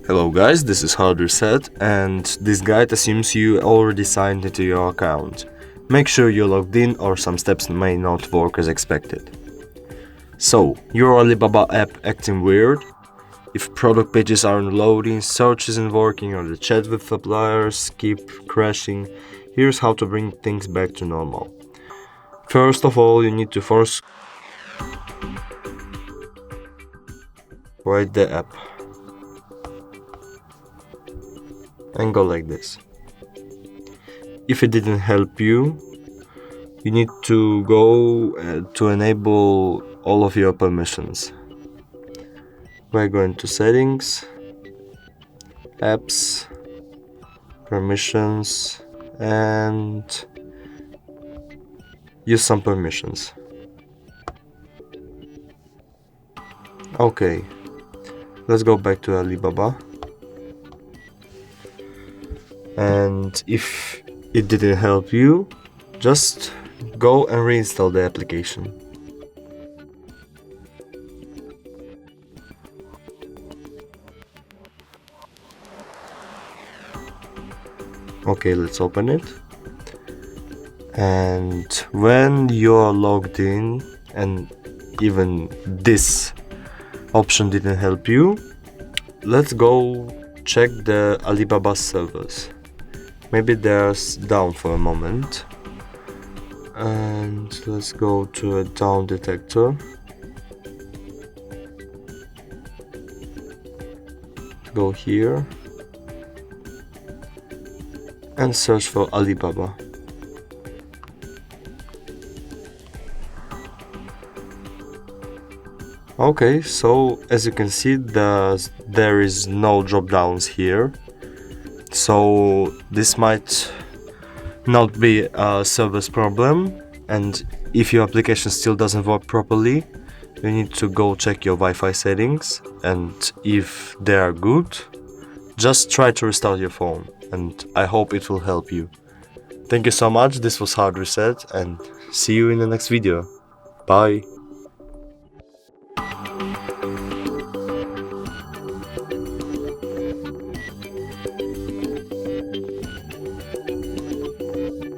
Hello guys, this is Hard Reset, and this guide assumes you already signed into your account. Make sure you're logged in or some steps may not work as expected. So, your Alibaba app acting weird? If product pages aren't loading, search isn't working, or the chat with suppliers keep crashing, here's how to bring things back to normal. First of all, you need to force write the app and go like this. If it didn't help you, you need to go to enable all of your permissions by going to settings, apps, permissions, and use some permissions. Okay, let's go back to Alibaba, and if it didn't help you, just go and reinstall the application. Okay, let's open it. And when you're logged in and even this option didn't help you, let's go check the Alibaba servers. Maybe they're down for a moment. And let's go to a down detector. Go here and search for Alibaba. Okay, so as you can see, there is no drop downs here, so this might not be a server's problem, and if your application still doesn't work properly, you need to go check your Wi-Fi settings, and if they are good, just try to restart your phone, and I hope it will help you. Thank you so much, this was Hard Reset, and see you in the next video. Bye!